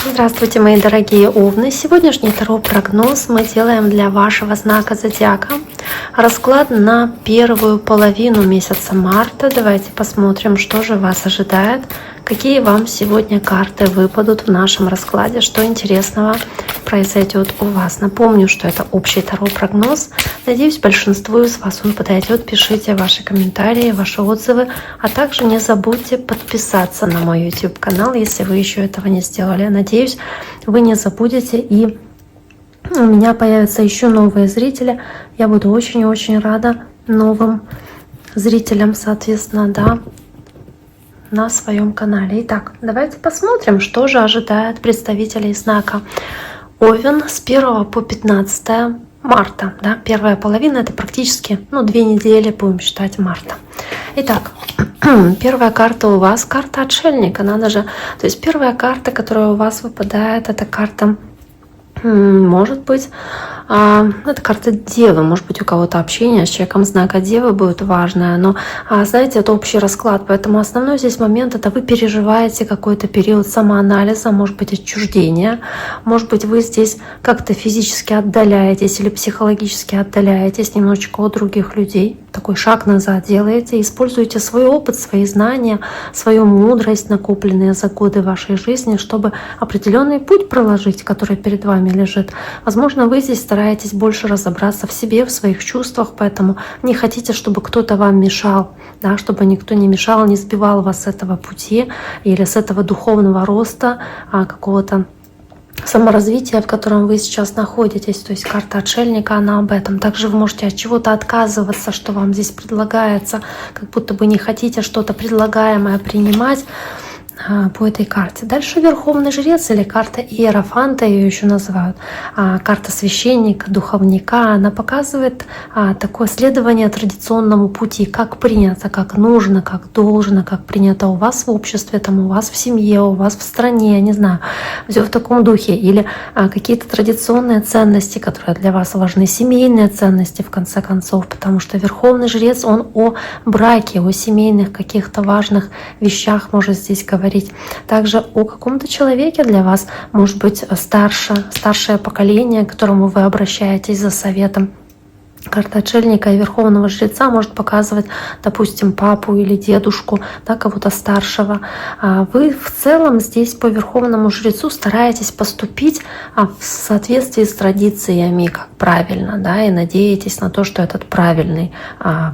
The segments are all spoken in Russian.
Здравствуйте, мои дорогие овны! Сегодняшний таро-прогноз мы делаем для вашего знака зодиака. Расклад на первую половину месяца марта. Давайте посмотрим, что же вас ожидает, какие вам сегодня карты выпадут в нашем раскладе, что интересного произойдет у вас. Напомню, что это общий таро-прогноз. Надеюсь, большинству из вас он подойдет. Пишите ваши комментарии, ваши отзывы, а также не забудьте подписаться на мой YouTube-канал, если вы еще этого не сделали. Надеюсь, вы не забудете, и у меня появятся еще новые зрители. Я буду очень-очень рада новым зрителям, соответственно, да, на своем канале. Итак, давайте посмотрим, что же ожидает представителей знака Овен с 1 по 15 марта. Да? Первая половина — это практически 2 недели, будем считать, марта. Итак, первая карта у вас — карта отшельника. Надо же. То есть первая карта, которая у вас выпадает, это карта, может быть, это карта Девы. Может быть, у кого-то общение с человеком знака Девы будет важное. Но, знаете, это общий расклад. Поэтому основной здесь момент — это вы переживаете какой-то период самоанализа, может быть, отчуждения. Может быть, вы здесь как-то физически отдаляетесь или психологически отдаляетесь немножечко от других людей. Такой шаг назад делаете, используете свой опыт, свои знания, свою мудрость, накопленные за годы вашей жизни, чтобы определенный путь проложить, который перед вами лежит. Возможно, вы здесь стараетесь больше разобраться в себе, в своих чувствах, поэтому не хотите, чтобы кто-то вам мешал, да, чтобы никто не мешал, не сбивал вас с этого пути или с этого духовного роста, какого-то саморазвития, в котором вы сейчас находитесь. То есть карта отшельника, она об этом. Также вы можете от чего-то отказываться, что вам здесь предлагается, как будто бы не хотите что-то предлагаемое принимать по этой карте. Дальше Верховный Жрец или карта Иерофанта, ее еще называют, карта священника, духовника. Она показывает такое следование традиционному пути, как принято, как нужно, как должно, как принято у вас в обществе, там, у вас в семье, у вас в стране, я не знаю, все в таком духе. Или какие-то традиционные ценности, которые для вас важны, семейные ценности, в конце концов, потому что Верховный Жрец, он о браке, о семейных каких-то важных вещах может здесь говорить. Также о каком-то человеке для вас, может быть, старшее поколение, к которому вы обращаетесь за советом. Карта отшельника и Верховного Жреца может показывать, допустим, папу или дедушку, да, кого-то старшего. Вы в целом здесь по Верховному Жрецу стараетесь поступить в соответствии с традициями, как правильно, да, и надеетесь на то, что этот правильный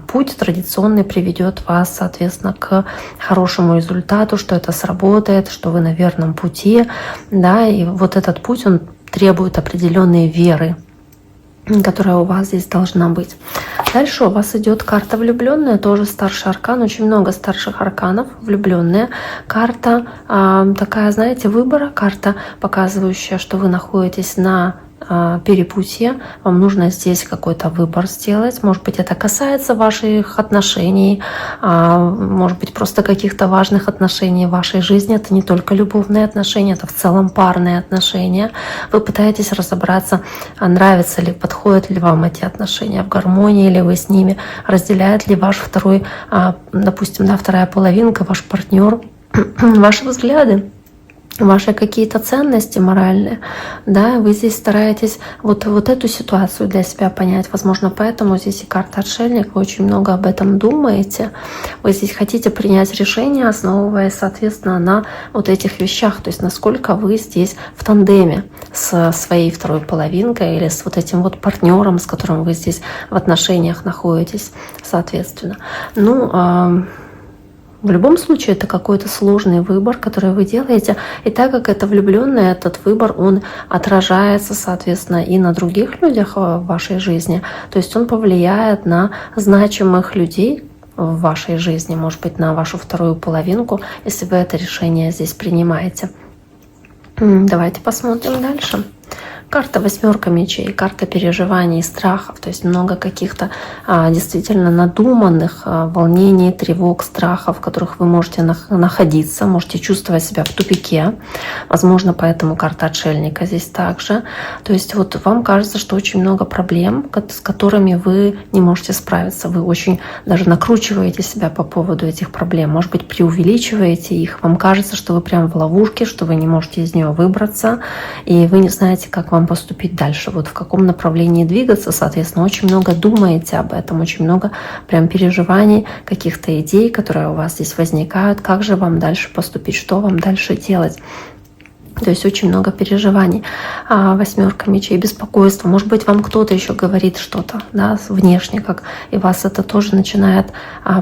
путь традиционный приведет вас, соответственно, к хорошему результату, что это сработает, что вы на верном пути, да, и вот этот путь, он требует определенной веры, которая у вас здесь должна быть. Дальше у вас идет карта влюбленная, тоже старший аркан, очень много старших арканов, влюбленная. Карта такая, знаете, выбора, карта, показывающая, что вы находитесь на перепутье, вам нужно здесь какой-то выбор сделать. Может быть, это касается ваших отношений, может быть, просто каких-то важных отношений в вашей жизни. Это не только любовные отношения, это в целом парные отношения. Вы пытаетесь разобраться, нравится ли, подходят ли вам эти отношения, в гармонии ли вы с ними, разделяет ли ваш второй, допустим, да, вторая половинка, ваш партнер, ваши взгляды, ваши какие-то ценности моральные, да, вы здесь стараетесь вот эту ситуацию для себя понять. Возможно, поэтому здесь и карта отшельник, вы очень много об этом думаете. Вы здесь хотите принять решение, основываясь, соответственно, на вот этих вещах, то есть насколько вы здесь в тандеме со своей второй половинкой или с вот этим вот партнером, с которым вы здесь в отношениях находитесь, соответственно. В любом случае, это какой-то сложный выбор, который вы делаете. И так как это влюбленный, этот выбор, он отражается, соответственно, и на других людях в вашей жизни. То есть он повлияет на значимых людей в вашей жизни, может быть, на вашу вторую половинку, если вы это решение здесь принимаете. Давайте посмотрим дальше. Карта восьмерка мечей, карта переживаний, страхов, то есть много каких-то действительно надуманных волнений, тревог, страхов, в которых вы можете находиться, можете чувствовать себя в тупике. Возможно, поэтому карта отшельника здесь также. То есть вот вам кажется, что очень много проблем, с которыми вы не можете справиться. Вы очень даже накручиваете себя по поводу этих проблем. Может быть, преувеличиваете их. Вам кажется, что вы прям в ловушке, что вы не можете из нее выбраться, и вы не знаете, как вам поступить дальше. Вот в каком направлении двигаться, соответственно, очень много думаете об этом, очень много прям переживаний, каких-то идей, которые у вас здесь возникают, как же вам дальше поступить, что вам дальше делать. То есть очень много переживаний. Восьмерка мечей, беспокойство. Может быть, вам кто-то еще говорит что-то, да, внешне, как и вас это тоже начинает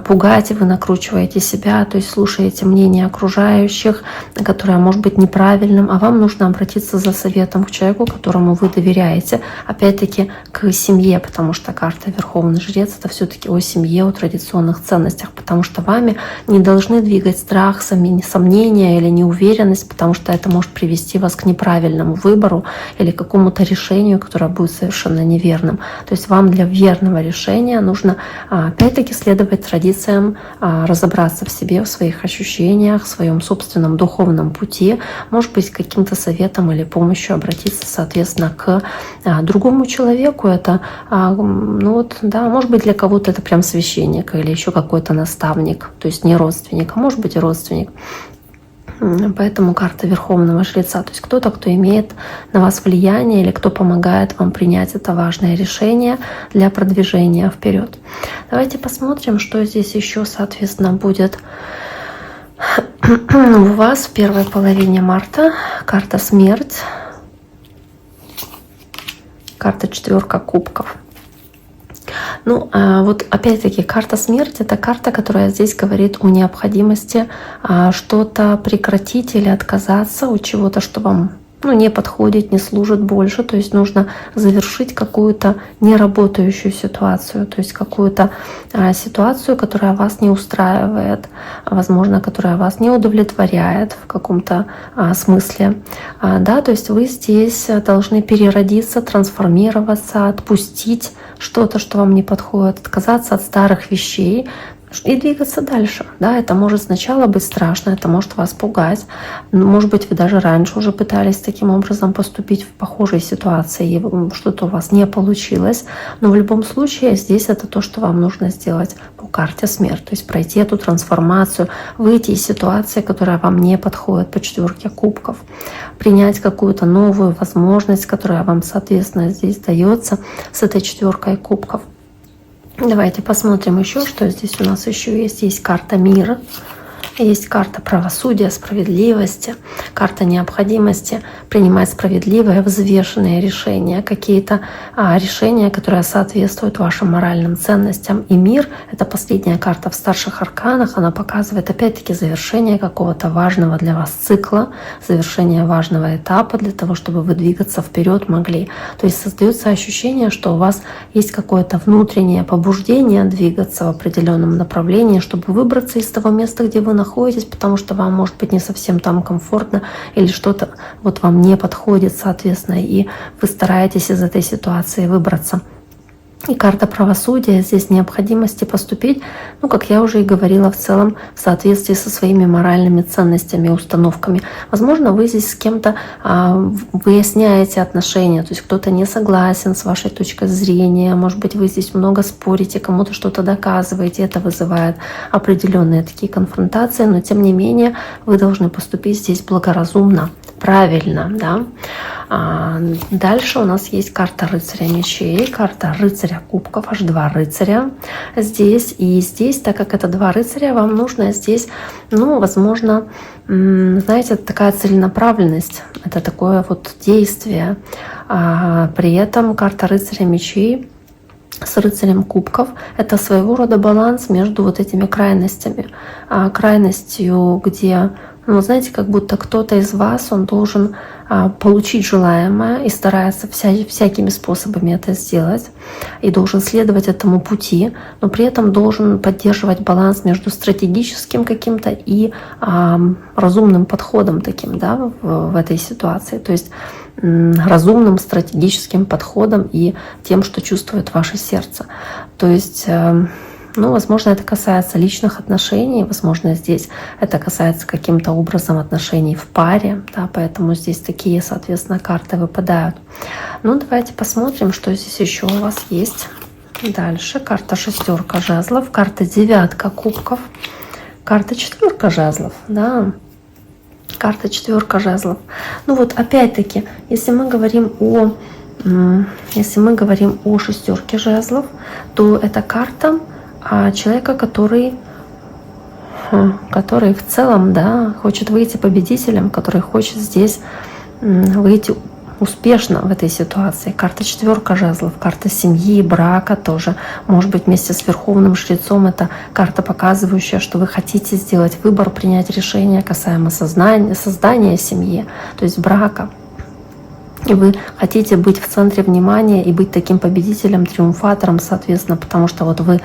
пугать, и вы накручиваете себя, то есть слушаете мнение окружающих, которое может быть неправильным, а вам нужно обратиться за советом к человеку, которому вы доверяете. Опять-таки к семье, потому что карта Верховный Жрец — это все-таки о семье, о традиционных ценностях, потому что вами не должны двигать страх, сомнения или неуверенность, потому что это может привести вас к неправильному выбору или к какому-то решению, которое будет совершенно неверным. То есть вам для верного решения нужно опять-таки следовать традициям, разобраться в себе, в своих ощущениях, в своем собственном духовном пути, может быть, каким-то советом или помощью обратиться, соответственно, к другому человеку. Это, ну вот, да, может быть, для кого-то это прям священник или еще какой-то наставник, то есть не родственник, а может быть и родственник. Поэтому карта Верховного Жреца, то есть кто-то, кто имеет на вас влияние или кто помогает вам принять это важное решение для продвижения вперед. Давайте посмотрим, что здесь еще, соответственно, будет у вас в первой половине марта. Карта Смерть, карта Четверка Кубков. Ну, вот опять-таки карта смерти — это карта, которая здесь говорит о необходимости что-то прекратить или отказаться от чего-то, что вам не подходит, не служит больше. То есть нужно завершить какую-то неработающую ситуацию, то есть какую-то ситуацию, которая вас не устраивает, возможно, которая вас не удовлетворяет в каком-то смысле. Да, то есть вы здесь должны переродиться, трансформироваться, отпустить что-то, что вам не подходит, отказаться от старых вещей и двигаться дальше. Да, это может сначала быть страшно, это может вас пугать. Может быть, вы даже раньше уже пытались таким образом поступить в похожей ситуации, и что-то у вас не получилось. Но в любом случае здесь это то, что вам нужно сделать по карте Смерть. То есть пройти эту трансформацию, выйти из ситуации, которая вам не подходит по Четверке Кубков, принять какую-то новую возможность, которая вам, соответственно, здесь дается с этой Четверкой Кубков. Давайте посмотрим еще, что здесь у нас еще есть. Есть карта Мира, есть карта правосудия, справедливости, карта необходимости принимать справедливые, взвешенные решения, какие-то решения, которые соответствуют вашим моральным ценностям. И Мир — это последняя карта в старших арканах, она показывает опять-таки завершение какого-то важного для вас цикла, завершение важного этапа для того, чтобы вы двигаться вперед могли. То есть создается ощущение, что у вас есть какое-то внутреннее побуждение двигаться в определенном направлении, чтобы выбраться из того места, где вы находитесь, потому что вам может быть не совсем там комфортно или что-то вот вам не подходит, соответственно, и вы стараетесь из этой ситуации выбраться. И карта правосудия, здесь необходимости поступить, как я уже и говорила, в целом в соответствии со своими моральными ценностями и установками. Возможно, вы здесь с кем-то выясняете отношения, то есть кто-то не согласен с вашей точкой зрения, может быть, вы здесь много спорите, кому-то что-то доказываете, это вызывает определенные такие конфронтации, но тем не менее вы должны поступить здесь благоразумно, правильно, да. Дальше у нас есть карта Рыцаря Мечей, карта Рыцаря Кубков, аж два рыцаря здесь. И здесь, так как это два рыцаря, вам нужно здесь, возможно, знаете, такая целенаправленность, это такое вот действие. При этом карта Рыцаря Мечей с Рыцарем Кубков — это своего рода баланс между вот этими крайностями. Крайностью, где, знаете, как будто кто-то из вас, он должен получить желаемое и старается всякими способами это сделать, и должен следовать этому пути, но при этом должен поддерживать баланс между стратегическим каким-то и разумным подходом таким, да, в этой ситуации. То есть разумным стратегическим подходом и тем, что чувствует ваше сердце. То есть Ну, возможно, это касается личных отношений, возможно, здесь это касается каким-то образом отношений в паре, да, поэтому здесь такие, соответственно, карты выпадают. Ну, давайте посмотрим, что здесь еще у вас есть. Дальше карта шестерка жезлов, карта девятка кубков, карта четверка жезлов, да, карта четверка жезлов. Ну вот опять-таки, если мы говорим о шестерке жезлов, то это карта человека, который в целом, да, хочет выйти победителем, который хочет здесь выйти успешно в этой ситуации. Карта четверка жезлов, карта семьи, брака тоже. Может быть, вместе с верховным жрецом это карта, показывающая, что вы хотите сделать выбор, принять решение касаемо создания семьи, то есть брака. И вы хотите быть в центре внимания и быть таким победителем, триумфатором, соответственно, потому что вот вы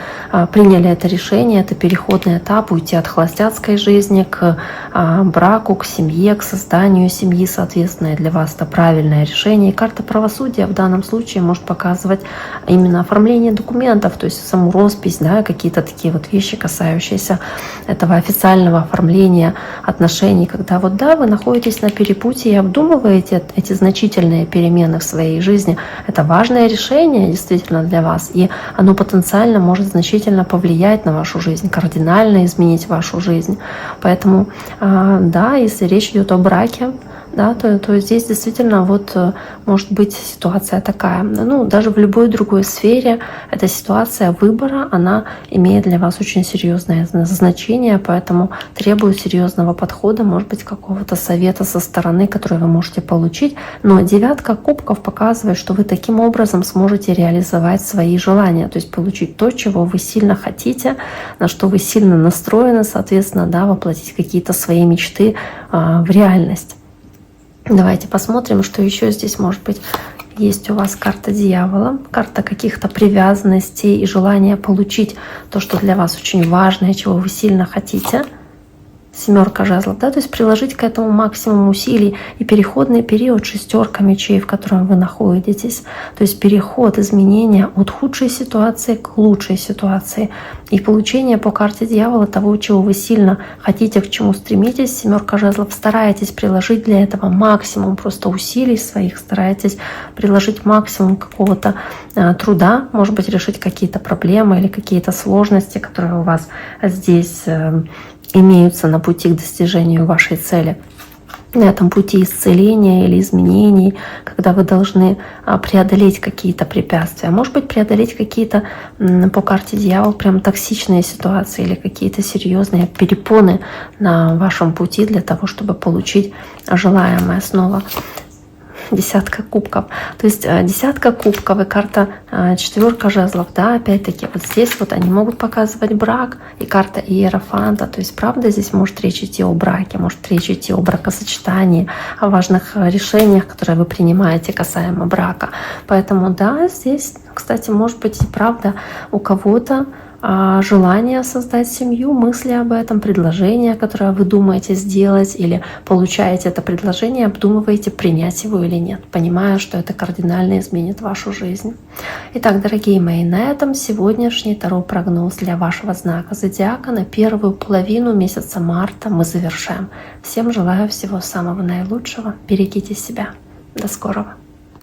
приняли это решение, это переходный этап, уйти от холостяцкой жизни к браку, к семье, к созданию семьи, соответственно, и для вас это правильное решение. И карта правосудия в данном случае может показывать именно оформление документов, то есть саму роспись, да, какие-то такие вот вещи, касающиеся этого официального оформления отношений, когда вот да, вы находитесь на перепутье и обдумываете эти значительные перемены в своей жизни. Это важное решение действительно для вас, и оно потенциально может значительно повлиять на вашу жизнь, кардинально изменить вашу жизнь. Поэтому, да, если речь идет о браке, да, то здесь действительно вот может быть ситуация такая. Ну, даже в любой другой сфере эта ситуация выбора, она имеет для вас очень серьезное значение, поэтому требует серьезного подхода, может быть, какого-то совета со стороны, который вы можете получить. Но девятка кубков показывает, что вы таким образом сможете реализовать свои желания, то есть получить то, чего вы сильно хотите, на что вы сильно настроены, соответственно, да, воплотить какие-то свои мечты в реальность. Давайте посмотрим, что еще здесь может быть. Есть у вас карта дьявола, карта каких-то привязанностей и желания получить то, что для вас очень важно, чего вы сильно хотите. Семерка жезлов, да, то есть приложить к этому максимум усилий, и переходный период шестерка мечей, в котором вы находитесь, то есть переход, изменения от худшей ситуации к лучшей ситуации, и получение по карте дьявола того, чего вы сильно хотите, к чему стремитесь. Семерка жезлов, старайтесь приложить для этого максимум просто усилий своих, старайтесь приложить максимум какого-то труда, может быть, решить какие-то проблемы или какие-то сложности, которые у вас здесь имеются на пути к достижению вашей цели. На этом пути исцеления или изменений, когда вы должны преодолеть какие-то препятствия. Может быть, преодолеть какие-то по карте дьявола прям токсичные ситуации или какие-то серьезные перепоны на вашем пути для того, чтобы получить желаемое снова. Десятка кубков. То есть десятка кубков и карта четверка жезлов, да, опять-таки вот здесь вот они могут показывать брак, и карта иерофанта, то есть правда здесь может речь идти о браке, может речь идти о бракосочетании, о важных решениях, которые вы принимаете касаемо брака. Поэтому да, здесь, кстати, может быть и правда у кого-то желание создать семью, мысли об этом, предложение, которое вы думаете сделать, или получаете это предложение, обдумываете, принять его или нет, понимая, что это кардинально изменит вашу жизнь. Итак, дорогие мои, на этом сегодняшний таро-прогноз для вашего знака зодиака на первую половину месяца марта мы завершаем. Всем желаю всего самого наилучшего. Берегите себя. До скорого.